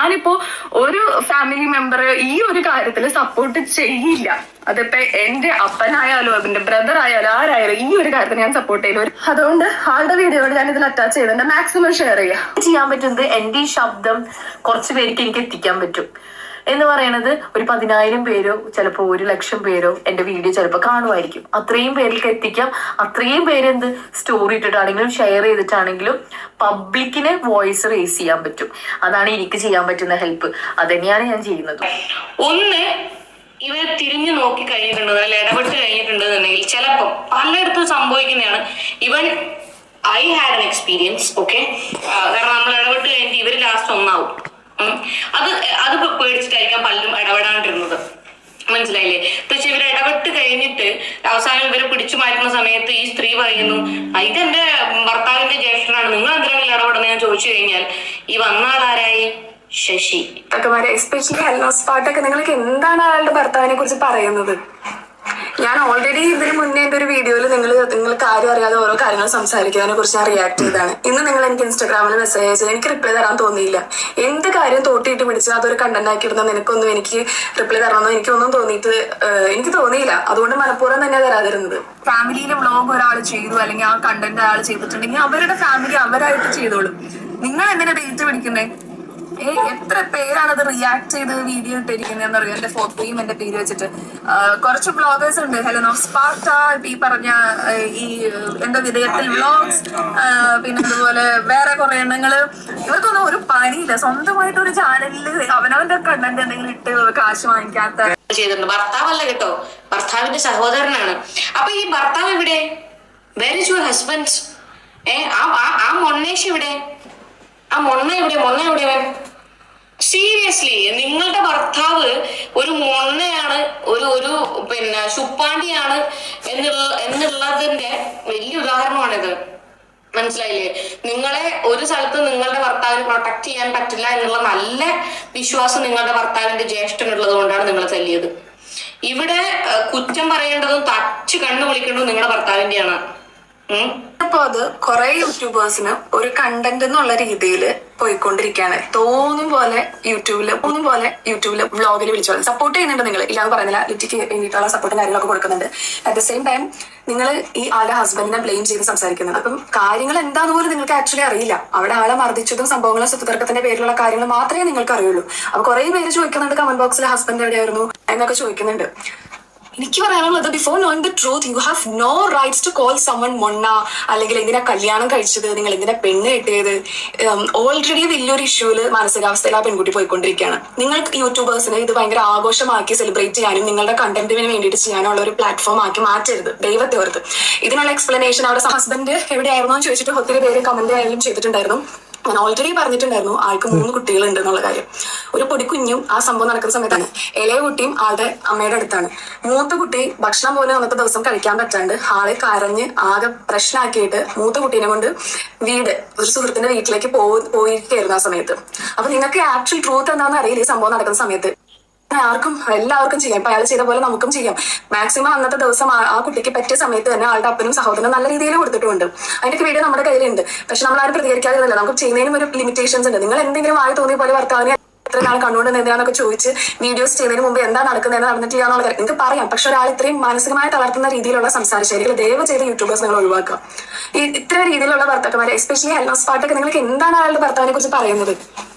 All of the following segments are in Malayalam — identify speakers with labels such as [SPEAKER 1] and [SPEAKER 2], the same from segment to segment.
[SPEAKER 1] ഞാനിപ്പോ ഒരു ഫാമിലി മെമ്പർ ഈ ഒരു കാര്യത്തിൽ സപ്പോർട്ട് ചെയ്യില്ല. അതിപ്പോ എന്റെ അപ്പനായാലും എന്റെ ബ്രദർ ആയാലും ആരായാലും ഈ ഒരു കാര്യത്തിൽ ഞാൻ സപ്പോർട്ട് ചെയ്യില്ല. അതുകൊണ്ട് ആളുടെ വീഡിയോയോട് ഞാൻ ഇതിൽ അറ്റാച്ച് ചെയ്തിട്ട് മാക്സിമം ഷെയർ ചെയ്യാൻ പറ്റുന്നത് എന്റെ ഈ ശബ്ദം കുറച്ച് പേർക്ക് എനിക്ക് എത്തിക്കാൻ പറ്റും എന്ന് പറയുന്നത്. ഒരു 10,000 പേരോ ചിലപ്പോൾ 1,00,000 പേരോ എന്റെ വീഡിയോ ചിലപ്പോൾ കാണുമായിരിക്കും. അത്രയും പേരിലേക്ക് എത്തിക്കാം. അത്രയും പേരെന്ത് സ്റ്റോറി ഇട്ടിട്ടാണെങ്കിലും ഷെയർ ചെയ്തിട്ടാണെങ്കിലും പബ്ലിക്കിന് വോയിസ് റേസ് ചെയ്യാൻ പറ്റും. അതാണ് എനിക്ക് ചെയ്യാൻ പറ്റുന്ന ഹെൽപ്പ്. അതന്നെയാണ് ഞാൻ ചെയ്യുന്നത്. ഒന്ന്, ഇവർ തിരിഞ്ഞു നോക്കി കഴിഞ്ഞിട്ടുണ്ട്, അല്ല ഇടപെട്ട് കഴിഞ്ഞിട്ടുണ്ടെന്നുണ്ടെങ്കിൽ ചിലപ്പോൾ പലയിടത്തും സംഭവിക്കുന്നതാണ്. ഇവൻ I had an experience. Okay, കാരണം നമ്മൾ ഇടപെട്ട് കഴിഞ്ഞിട്ട് ഇവർ ലാസ്റ്റ് ഒന്നാവും. അത് പേടിച്ചിട്ടായിരിക്കാം പലരും ഇടപെടാണ്ടിരുന്നത്. മനസ്സിലായില്ലേ? പക്ഷെ ഇവർ ഇടപെട്ട് കഴിഞ്ഞിട്ട് അവസാനം ഇവരെ പിടിച്ചു മാറ്റുന്ന സമയത്ത് ഈ സ്ത്രീ പറയുന്നു, ഇതെന്റെ ഭർത്താവിന്റെ ജ്യേഷ്ഠനാണ്, നിങ്ങൾ എന്തിനാണ് ഇടപെടുന്നത് ഞാൻ ചോദിച്ചു കഴിഞ്ഞാൽ ഈ വന്നാളാരായി? ശശി. എസ്പെഷ്യലി ഹെൽനോസ് പാട്ടൊക്കെ നിങ്ങൾക്ക് എന്താണ് അയാളുടെ ഭർത്താവിനെ കുറിച്ച് പറയുന്നത്? ഞാൻ ഓൾറെഡി ഇതിന് മുന്നേ എന്റെ ഒരു വീഡിയോയിൽ നിങ്ങൾ കാര്യം അറിയാതെ ഓരോ കാര്യങ്ങൾ സംസാരിക്കുന്നതിനെ കുറിച്ച് ഞാൻ റിയാക്ട് ചെയ്തതാണ്. ഇന്ന് നിങ്ങൾ എനിക്ക് ഇൻസ്റ്റാഗ്രാമിൽ മെസ്സേജ് അയച്ചത് എനിക്ക് റിപ്ലൈ തരാൻ തോന്നിയില്ല. എന്ത് കാര്യം തോട്ടിയിട്ട് പിടിച്ച് അതൊരു കണ്ടന്റ് ആക്കിയിരുന്ന നിനക്കൊന്നും എനിക്ക് റിപ്ലൈ തരണമെന്നോ എനിക്കൊന്നും എനിക്ക് തോന്നിയില്ല. അതുകൊണ്ട് മനഃപൂർവ്വം തന്നെ തരാതിരുന്നത്. ഫാമിലിയിലെ വ്ളോഗ് ഒരാൾ ചെയ്തു, അല്ലെങ്കിൽ ആ കണ്ടന്റ് അയാൾ ചെയ്തിട്ടുണ്ടെങ്കിൽ അവരുടെ ഫാമിലി അവരായിട്ട് ചെയ്തോളും. നിങ്ങൾ എന്തിനാ ഡേറ്റ് പിടിക്കുന്നേ? എത്ര പേരാണ് അത് റിയാക്ട് ചെയ്ത് വീഡിയോ ഇട്ടിരിക്കുന്നതെന്ന് അറിയാം. എന്റെ ഫോട്ടോയും എന്റെ പേര് വെച്ചിട്ട് കുറച്ച് ബ്ലോഗേഴ്സ് ഉണ്ട്, ഹെലൻ ഓഫ് സ്പാർട്ട, ഈ പറഞ്ഞ ഈ എന്റെ വിധേയത്തിൽ വ്ളോഗ്സ്, പിന്നെ അതുപോലെ വേറെ കുറെ എണ്ണങ്ങള്. ഇവർക്കൊന്നും ഒരു പണിയില്ല. സ്വന്തമായിട്ട് ഒരു ചാനലിൽ അവനവന്റെ കണ്ടന്റ് എന്തെങ്കിലും ഇട്ട് കാശ് വാങ്ങിക്കാത്ത ചെയ്തിട്ടുണ്ട്. ഭർത്താവല്ല കേട്ടോ, ഭർത്താവിന്റെ സഹോദരനാണ്. അപ്പൊ ഈ ഭർത്താവ് എവിടെ? Where is your husband? ആ മൊണ്ണേഷ് എവിടെ? ആ മൊണ്ണ എവിടെ? സീരിയസ്ലി, നിങ്ങളുടെ ഭർത്താവ് ഒരു മൊണ്ണയാണ്, ഒരു പിന്നെ ശുപ്പാണ്ടിയാണ് എന്നുള്ളതിന്റെ വലിയ ഉദാഹരണമാണിത്. മനസ്സിലായില്ലേ? നിങ്ങളെ ഒരു സ്ഥലത്ത് നിങ്ങളുടെ ഭർത്താവിനെ പ്രൊട്ടക്ട് ചെയ്യാൻ പറ്റില്ല എന്നുള്ള നല്ല വിശ്വാസം നിങ്ങളുടെ ഭർത്താവിന്റെ ജ്യേഷ്ഠനുള്ളത് കൊണ്ടാണ് നിങ്ങളെ തല്ലിയത്. ഇവിടെ കുറ്റം പറയേണ്ടതും തച്ച് കണ്ണു വിളിക്കേണ്ടതും നിങ്ങളുടെ ഭർത്താവിന്റെയാണ്. അപ്പൊ അത് കുറെ യൂട്യൂബേഴ്സിന് ഒരു കണ്ടന്റ് എന്നുള്ള രീതിയിൽ പോയിക്കൊണ്ടിരിക്കുകയാണ്. തോന്നും പോലെ യൂട്യൂബില് വ്ളോഗിൽ വിളിച്ചു സപ്പോർട്ട് ചെയ്യുന്നുണ്ട്. നിങ്ങൾ ഇല്ലാന്ന് പറയുന്നില്ല, ലിറ്റിക്ക് വേണ്ടിയിട്ടുള്ള സപ്പോർട്ടും കാര്യങ്ങളൊക്കെ കൊടുക്കുന്നുണ്ട്. അറ്റ് ദ സെയിം ടൈം നിങ്ങൾ ഈ ആളുടെ ഹസ്ബൻഡിനെ ബ്ലെയിം ചെയ്ത് സംസാരിക്കുന്നത്. അപ്പം കാര്യങ്ങൾ എന്താന്ന് പോലും നിങ്ങൾക്ക് ആക്ച്വലി അറിയില്ല. അവിടെ ആളെ മർദ്ദിച്ചതും സംഭവങ്ങളും സ്വത്തുതർക്കത്തിന്റെ പേരിലുള്ള കാര്യങ്ങൾ മാത്രമേ നിങ്ങൾക്ക് അറിയുള്ളൂ. അപ്പൊ കുറെ പേര് ചോദിക്കുന്നുണ്ട് കമന്റ് ബോക്സിൽ ഹസ്ബൻഡ് എവിടെയായിരുന്നു എന്നൊക്കെ ചോദിക്കുന്നുണ്ട്. എനിക്ക് പറയാനുള്ളത്, before knowing the truth you have no rights to call someone മൊണ്ണ, അല്ലെങ്കിൽ എന്തിനാ കല്യാണം കഴിച്ചത്, നിങ്ങൾ എന്തിനാ പെണ്ണ് കെട്ടിയത്. ഓൾറെഡി വലിയൊരു ഇഷ്യൂല് മാനസികാവസ്ഥയിൽ ആ പെൺകുട്ടി പോയിക്കൊണ്ടിരിക്കുകയാണ്. നിങ്ങൾക്ക് യൂട്യൂബേഴ്സിന് ഇത് ഭയങ്കര ആഘോഷമാക്കി സെലിബ്രേറ്റ് ചെയ്യാനും നിങ്ങളുടെ കണ്ടന്റിന് വേണ്ടിയിട്ട് ചെയ്യാനുള്ള ഒരു പ്ലാറ്റ്ഫോം ആക്കി മാറ്റരുത്, ദൈവത്തെ ഓർത്ത്. ഇതിനുള്ള എക്സ്പ്ലനേഷൻ അവിടെ ഹസ്ബൻഡ് എവിടെയായിരുന്നു എന്ന് ചോദിച്ചിട്ട് ഒത്തിരി പേര് കമന്റ് ആയാലും ചെയ്തിട്ടുണ്ടായിരുന്നു. ഞാൻ ഓൾറെഡി പറഞ്ഞിട്ടുണ്ടായിരുന്നു ആൾക്ക് 3 കുട്ടികളുണ്ട് എന്നുള്ള കാര്യം. ഒരു പൊടിക്കുഞ്ഞും ആ സംഭവം നടക്കുന്ന സമയത്താണ്. ഇളയ കുട്ടിയും ആളുടെ അമ്മയുടെ അടുത്താണ്. മൂത്ത കുട്ടി ഭക്ഷണം പോലും അന്നത്തെ ദിവസം കഴിക്കാൻ പറ്റാണ്ട് ആളെ കരഞ്ഞ് ആകെ പ്രശ്നമാക്കിയിട്ട് മൂത്ത കുട്ടീനെ കൊണ്ട് ഒരു സുഹൃത്തിന്റെ വീട്ടിലേക്ക് പോയിരിക്കായിരുന്നു ആ സമയത്ത്. അപ്പൊ നിങ്ങൾക്ക് ആക്ച്വൽ ട്രൂത്ത് എന്താണെന്ന് അറിയില്ല ഈ സംഭവം നടക്കുന്ന സമയത്ത്. എല്ലാവർക്കും ചെയ്യാം. ഇപ്പൊ അയാൾ ചെയ്ത പോലെ നമുക്കും ചെയ്യാം. മാക്സിമം അന്നത്തെ ദിവസം ആ കുട്ടിക്ക് പറ്റിയ സമയത്ത് തന്നെ ആളുടെ അപ്പനും സഹോദരനും നല്ല രീതിയിൽ കൊടുത്തിട്ടുണ്ട്. അതിന്റെ വീഡിയോ നമ്മുടെ കയ്യിലുണ്ട്. പക്ഷെ നമ്മൾ ആരും പ്രതികരിക്കാതിരുന്നില്ല. നമുക്ക് ചെയ്യുന്നതിനും ഒരു ലിമിറ്റേഷൻസ് ഉണ്ട്. നിങ്ങൾ എന്തെങ്കിലും ആയി തോന്നിയ പോലെ ഭർത്താവിനെ എത്ര നാൾ കണ്ടുകൊണ്ട് എന്തിനാന്നൊക്കെ ചോദിച്ച് വീഡിയോസ് ചെയ്യുന്നതിന് മുമ്പ് എന്താ നടക്കുന്നത് നടന്നിട്ടില്ല എന്നുള്ള കാര്യം നിങ്ങൾക്ക് പറയാം. പക്ഷെ ഒരാൾ ഇത്രയും മാനസികമായി തളർത്തുന്ന രീതിയിലുള്ള സംസാര ശൈലികൾ ദയവ് ചെയ്ത് യൂട്യൂബേഴ്സ് നിങ്ങൾ ഒഴിവാക്കുക. ഇത്ര രീതിയിലുള്ള ഭർത്താക്കന്മാരെ, എസ്പെഷ്യലി ഹെൽനോസ് പാട്ടൊക്കെ, നിങ്ങൾക്ക് എന്താണ് അയാളുടെ ഭർത്താവിനെ കുറിച്ച് പറയുന്നത്?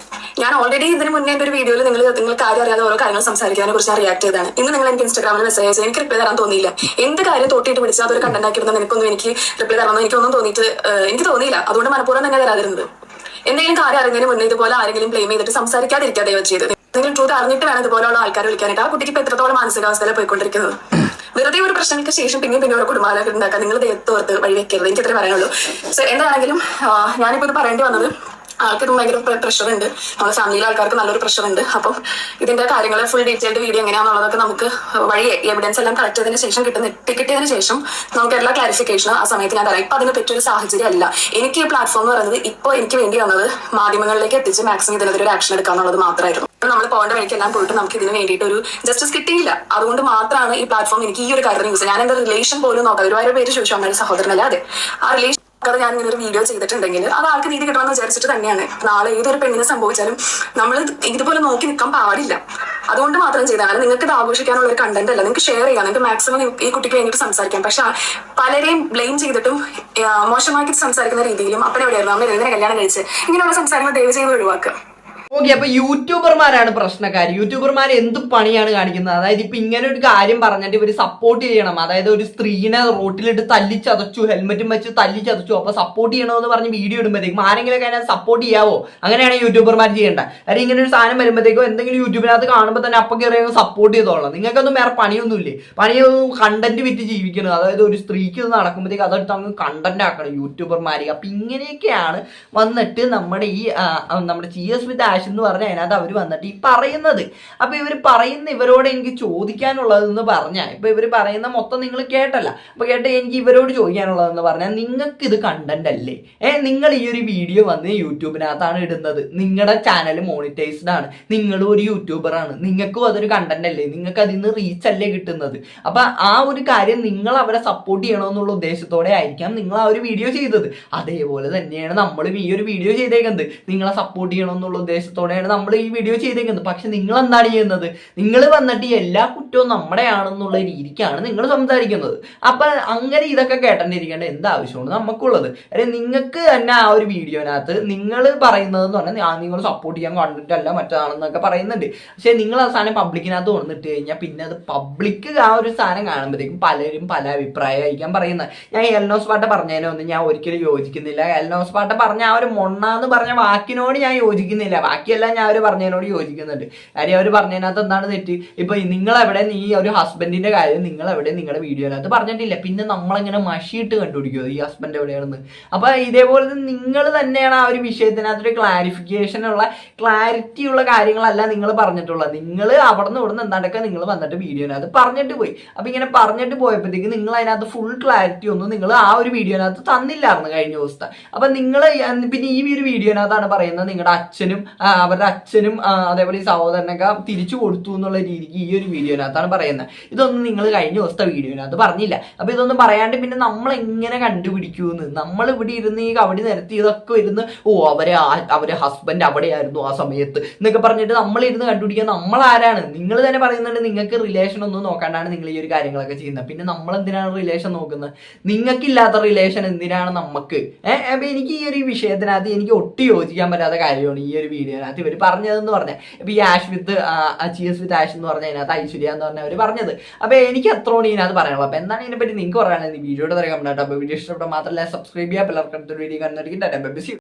[SPEAKER 1] ഞാൻ ഓൾറെഡി ഇതിന് മുന്നേ എന്റെ ഒരു വീഡിയോയിൽ നിങ്ങൾ കാര്യം അറിയാതെ ഓരോ കാര്യങ്ങൾ സംസാരിക്കാനെ കുറിച്ച് ഞാൻ റിയാക്ട് ചെയ്തതാണ്. ഇന്ന് നിങ്ങൾ എനിക്ക് ഇൻസ്റ്റാഗ്രാമിൽ മെസ്സേജ് അയച്ചത് എനിക്ക് റിപ്ലൈ തരാൻ തോന്നിയില്ല. എന്ത് കാര്യം തോട്ടിയിട്ട് പിടിച്ച് അതൊരു കണ്ടന്റ് ആക്കിയിരുന്ന നിനക്കൊന്നും എനിക്ക് റിപ്ലൈ തരണമെന്ന് എനിക്ക് തോന്നിയില്ല. അതുകൊണ്ട് മനഃപൂർവ്വം തന്നെ തരാതിരുന്നത്. എന്തെങ്കിലും കാര്യം അറിയുന്നതിന് മുന്നേ ഇതുപോലെ ആരെങ്കിലും ബ്ലെയിം ചെയ്തിട്ട് സംസാരിക്കാതിരിക്കാതെ ദയവ് ചെയ്ത്. എന്തെങ്കിലും ട്രൂത്ത് അറിഞ്ഞിട്ട് വേണം ഇതുപോലുള്ള ആൾക്കാരെ വിളിക്കാനായിട്ട്. ആ കുട്ടിക്ക് ഇപ്പൊ എത്രത്തോളം മാനസികാവസ്ഥയിൽ പോയിക്കൊണ്ടിരിക്കുന്നത്. വെറുതെ ഒരു പ്രശ്നങ്ങൾക്ക് ശേഷം പിന്നെ ഒരു കുടുംബാലൊക്കെ ഉണ്ടാക്കാൻ നിങ്ങൾ ദൈവത്തോർത്ത് വഴി വെക്കരുത്. എനിക്ക് അത്രേ പറയാനുള്ളൂ. സോ എന്താണെങ്കിലും ഞാനിപ്പോൾ ഇത് പറയേണ്ടി വന്നത്, ആൾക്കിത് ഭയങ്കര പ്രഷർ ഉണ്ട്. നമ്മുടെ ഫാമിലിയിലെ ആൾക്കാർക്ക് നല്ലൊരു പ്രഷർ ഉണ്ട്. അപ്പം ഇതിന്റെ കാര്യങ്ങൾ ഫുൾ ഡീറ്റെയിൽഡ് വീഡിയോ എങ്ങനെയാണെന്നുള്ളതൊക്കെ നമുക്ക് വഴിയെ എവിഡൻസ് എല്ലാം കളക്ട് ചെയ്തതിന് ശേഷം കിട്ടിയതിന് ശേഷം നമുക്ക് എല്ലാ ക്ലാരിഫിക്കേഷനും ആ സമയത്ത് ഞാൻ തരാം. ഇപ്പൊ അതിന് പറ്റിയൊരു സാഹചര്യം അല്ല. എനിക്ക് ഈ പ്ലാറ്റ്ഫോം എന്ന് പറയുന്നത് ഇപ്പോൾ എനിക്ക് വേണ്ടി വന്നത് മാധ്യമങ്ങളിലേക്ക് എത്തിച്ച് മാക്സിമം ഇതിനെതിരെ ഒരു ആക്ഷൻ എടുക്കാന്നുള്ളത് മാത്രമായിരുന്നു. നമ്മൾ പോകേണ്ട വഴിക്കെല്ലാം പോയിട്ട് നമുക്ക് ഇതിന് വേണ്ടിയിട്ട് ഒരു ജസ്റ്റിസ് കിട്ടിയില്ല. അതുകൊണ്ട് മാത്രമാണ് ഈ പ്ലാറ്റ്ഫോം എനിക്ക് ഈ ഒരു കാര്യം യൂസ്. ഞാൻ എന്റെ റിലേഷൻ പോലും നോക്കാം. ഒരുപാട് പേര് ചോദിച്ചു അമ്മയുടെ സഹോദരനല്ല. അതെ, ആ റിലേഷൻ അത് ഞാൻ ഇങ്ങനെ ഒരു വീഡിയോ ചെയ്തിട്ടുണ്ടെങ്കിൽ അത് ആൾക്ക് നീതി കിട്ടണമെന്ന് വിചാരിച്ചിട്ട് തന്നെയാണ്. നാളെ ഏതൊരു പെണ്ണിനെ സംഭവിച്ചാലും നമ്മൾ ഇതുപോലെ നോക്കി നിൽക്കാൻ പാടില്ല. അതുകൊണ്ട് മാത്രം ചെയ്താണ്. നിങ്ങൾക്ക് ഇത് ആഘോഷിക്കാനുള്ള ഒരു കണ്ടന്റ് അല്ല, നിങ്ങൾക്ക് ഷെയർ ചെയ്യാം, നിങ്ങൾക്ക് മാക്സിമം ഈ കുട്ടിക്ക് വേണ്ടിയിട്ട് സംസാരിക്കാം. പക്ഷെ പലരെയും ബ്ലെയിം ചെയ്തിട്ടും മോശമാക്കി സംസാരിക്കുന്ന രീതിയിലും അപ്പനെവിടെയായിരുന്നു അമ്മ എന്തിനെ കല്യാണം കഴിച്ച് ഇങ്ങനെയുള്ള സംസാരങ്ങൾ ദയവ് ചെയ്ത് ഒഴിവാക്കുക.
[SPEAKER 2] ഓക്കെ, അപ്പൊ യൂട്യൂബർമാരാണ് പ്രശ്നക്കാർ. യൂട്യൂബർമാർ എന്ത് പണിയാണ് കാണിക്കുന്നത്? അതായത് ഇപ്പൊ ഇങ്ങനെ ഒരു കാര്യം പറഞ്ഞിട്ട് ഇവർ സപ്പോർട്ട് ചെയ്യണം. അതായത് ഒരു സ്ത്രീനെ റോട്ടിലിട്ട് തല്ലിച്ചതച്ചു, ഹെൽമെറ്റും വെച്ച് തല്ലിച്ചതച്ചു, അപ്പൊ സപ്പോർട്ട് ചെയ്യണമെന്ന് പറഞ്ഞ് വീഡിയോ ഇടുമ്പോഴത്തേക്കും ആരെങ്കിലും അതിനകത്ത് സപ്പോർട്ട് ചെയ്യാവോ? അങ്ങനെയാണ് യൂട്യൂബർമാർ ചെയ്യേണ്ട. കാര്യം ഇങ്ങനെ ഒരു സാധനം വരുമ്പോഴത്തേക്കും എന്തെങ്കിലും യൂട്യൂബിനകത്ത് കാണുമ്പോൾ തന്നെ അപ്പം കയറി സപ്പോർട്ട് ചെയ്തോളാം. നിങ്ങൾക്കൊന്നും വേറെ പണിയൊന്നുമില്ലേ? പണിയൊന്നും കണ്ടന്റ് വിറ്റ് ജീവിക്കുന്നത്. അതായത് ഒരു സ്ത്രീക്ക് ഇത് നടക്കുമ്പോഴത്തേക്ക് അതെടുത്ത് അങ്ങ് കണ്ടന്റ് ആക്കണം യൂട്യൂബർമാർ. അപ്പൊ ഇങ്ങനെയൊക്കെയാണ് വന്നിട്ട് നമ്മുടെ CS with Ash എന്ന് പറഞ്ഞാൽ അതിനകത്ത് അവർ വന്നിട്ട് ഈ പറയുന്നത്. അപ്പൊ ഇവരോട് എനിക്ക് ചോദിക്കാനുള്ളതെന്ന് പറഞ്ഞാൽ, ഇപ്പൊ ഇവർ പറയുന്ന മൊത്തം നിങ്ങൾ കേട്ടല്ല. അപ്പൊ കേട്ട് എനിക്ക് ഇവരോട് ചോദിക്കാനുള്ളതെന്ന് പറഞ്ഞാൽ, നിങ്ങൾക്ക് ഇത് കണ്ടന്റ് അല്ലേ? നിങ്ങൾ ഈ ഒരു വീഡിയോ വന്ന് യൂട്യൂബിനകത്താണ് ഇടുന്നത്, നിങ്ങളുടെ ചാനൽ മോണിറ്റൈസ്ഡ് ആണ്, നിങ്ങളും ഒരു യൂട്യൂബറാണ്, നിങ്ങൾക്കും അതൊരു കണ്ടന്റ് അല്ലേ? നിങ്ങൾക്ക് അതിൽ നിന്ന് റീച്ച് അല്ലേ കിട്ടുന്നത്? അപ്പൊ ആ ഒരു കാര്യം നിങ്ങൾ അവരെ സപ്പോർട്ട് ചെയ്യണമെന്നുള്ള ഉദ്ദേശത്തോടെ ആയിരിക്കാം നിങ്ങൾ ആ ഒരു വീഡിയോ ചെയ്തത്. അതേപോലെ തന്നെയാണ് നമ്മളും ഈ ഒരു വീഡിയോ ചെയ്തേക്കുന്നത്. നിങ്ങളെ സപ്പോർട്ട് ചെയ്യണമെന്നുള്ള ഉദ്ദേശത്തോടെയാണ് നമ്മൾ ഈ വീഡിയോ ചെയ്തേക്കുന്നത്. പക്ഷെ നിങ്ങൾ എന്താണ് ചെയ്യുന്നത്? നിങ്ങൾ വന്നിട്ട് എല്ലാ കുറ്റവും നമ്മുടെയാണെന്നുള്ള രീതിക്കാണ് നിങ്ങൾ സംസാരിക്കുന്നത്. അപ്പൊ അങ്ങനെ ഇതൊക്കെ കേട്ടോണ്ടിരിക്കേണ്ട എന്ത് ആവശ്യമാണ് നമുക്കുള്ളത്? അതായത് നിങ്ങൾക്ക് തന്നെ ആ ഒരു വീഡിയോനകത്ത് നിങ്ങൾ പറയുന്നതെന്ന് പറഞ്ഞാൽ നിങ്ങൾ സപ്പോർട്ട് ചെയ്യാൻ കണ്ടിട്ടല്ല മറ്റതാണെന്നൊക്കെ പറയുന്നുണ്ട്. പക്ഷെ നിങ്ങൾ ആ സാധനം പബ്ലിക്കിനകത്ത് കൊണ്ടിട്ട് കഴിഞ്ഞാൽ പിന്നെ അത് പബ്ലിക്ക് ആ ഒരു സാധനം കാണുമ്പോഴത്തേക്കും പലരും പല അഭിപ്രായമായിരിക്കാൻ പറയുന്നത്. ഞാൻ എൽനോസ് പാട്ട പറഞ്ഞതിനൊന്നും ഞാൻ ഒരിക്കലും യോജിക്കുന്നില്ല. എൽനോസ് പാട്ട പറഞ്ഞ ആ ഒരു മൊണ്ണാന്ന് പറഞ്ഞ വാക്കിനോട് ഞാൻ യോജിക്കുന്നില്ല. ബാക്കിയെല്ലാം ഞാൻ അവർ പറഞ്ഞതിനോട് യോജിക്കുന്നുണ്ട്. കാര്യം അവർ പറഞ്ഞതിനകത്ത് എന്താണ് തെറ്റ്? ഇപ്പൊ നിങ്ങളെവിടെ ഈ ഒരു ഹസ്ബൻഡിന്റെ കാര്യം നിങ്ങളെവിടെ നിങ്ങളുടെ വീഡിയോനകത്ത് പറഞ്ഞിട്ടില്ല. പിന്നെ നമ്മളെങ്ങനെ മഷിയിട്ട് കണ്ടുപിടിക്കുമോ ഈ ഹസ്ബൻഡ് എവിടെയാണെന്ന്? അപ്പൊ ഇതേപോലെ നിങ്ങൾ തന്നെയാണ് ആ ഒരു വിഷയത്തിനകത്തൊരു ക്ലാരിറ്റി ഉള്ള കാര്യങ്ങളല്ല നിങ്ങൾ പറഞ്ഞിട്ടുള്ളത്. നിങ്ങൾ അവിടെ നിന്ന് ഇവിടുന്ന് എന്താണ്ടൊക്കെ നിങ്ങൾ വന്നിട്ട് വീഡിയോനകത്ത് പറഞ്ഞിട്ട് പോയി. അപ്പൊ ഇങ്ങനെ പറഞ്ഞിട്ട് പോയപ്പോഴത്തേക്ക് നിങ്ങൾ അതിനകത്ത് ഫുൾ ക്ലാരിറ്റി ഒന്നും നിങ്ങൾ ആ ഒരു വീഡിയോനകത്ത് തന്നില്ലായിരുന്നു കഴിഞ്ഞ ദിവസത്തെ. അപ്പൊ നിങ്ങൾ പിന്നെ ഈ ഒരു വീഡിയോനകത്താണ് പറയുന്നത് നിങ്ങളുടെ അച്ഛനും അവരുടെ അച്ഛനും അതേപോലെ ഈ സഹോദരനൊക്കെ തിരിച്ചു കൊടുത്തു എന്നുള്ള രീതിക്ക് ഈ ഒരു വീഡിയോനകത്താണ് പറയുന്നത്. ഇതൊന്നും നിങ്ങൾ കഴിഞ്ഞ ദിവസത്തെ വീഡിയോനകത്ത് പറഞ്ഞില്ല. അപ്പൊ ഇതൊന്നും പറയാണ്ട് പിന്നെ നമ്മൾ എങ്ങനെ കണ്ടുപിടിക്കൂന്ന്? നമ്മൾ ഇവിടെ ഇരുന്ന് ഈ കബഡി നിരത്തി ഇതൊക്കെ ഇരുന്ന് അവരെ ഹസ്ബൻഡ് അവിടെയായിരുന്നു ആ സമയത്ത് എന്നൊക്കെ പറഞ്ഞിട്ട് നമ്മൾ ഇരുന്ന് കണ്ടുപിടിക്കാൻ നമ്മൾ ആരാണ്? നിങ്ങൾ തന്നെ പറയുന്നുണ്ട് നിങ്ങൾക്ക് റിലേഷൻ ഒന്നും നോക്കാണ്ടാണ് നിങ്ങൾ ഈ ഒരു കാര്യങ്ങളൊക്കെ ചെയ്യുന്നത്. പിന്നെ നമ്മൾ എന്തിനാണ് റിലേഷൻ നോക്കുന്നത്? നിങ്ങൾക്കില്ലാത്ത റിലേഷൻ എന്തിനാണ് നമുക്ക്? അപ്പൊ എനിക്ക് ഈ ഒരു വിഷയത്തിനകത്ത് എനിക്ക് ഒട്ടും യോജിക്കാൻ പറ്റാത്ത കാര്യമാണ് ഈ ഒരു വീഡിയോനകത്ത് ഇവർ പറഞ്ഞതെന്ന് പറഞ്ഞാൽ. ഇപ്പൊ ഈ CS with Ash എന്ന് പറഞ്ഞ അതിനകത്ത് ഐശ്വര്യ എന്ന് പറഞ്ഞാൽ അവർ പറഞ്ഞത്. അപ്പൊ എനിക്ക് അത്രോണ് ഇതിനകത്ത് പറയാനുള്ളത്. അപ്പൊ എന്താണ് ഇതിനെപ്പറ്റി നിങ്ങൾക്ക് പറയാനുള്ളത്? വീഡിയോയുടെ തരം കണ്ടാട്ടോ. അപ്പൊ വീഡിയോ ഇഷ്ടപ്പെട്ട മാത്രമല്ല സബ്സ്ക്രൈബ് ചെയ്യുക. പിള്ളേർക്ക് അടുത്തൊരു വീഡിയോ കാണുന്നതായിരിക്കും.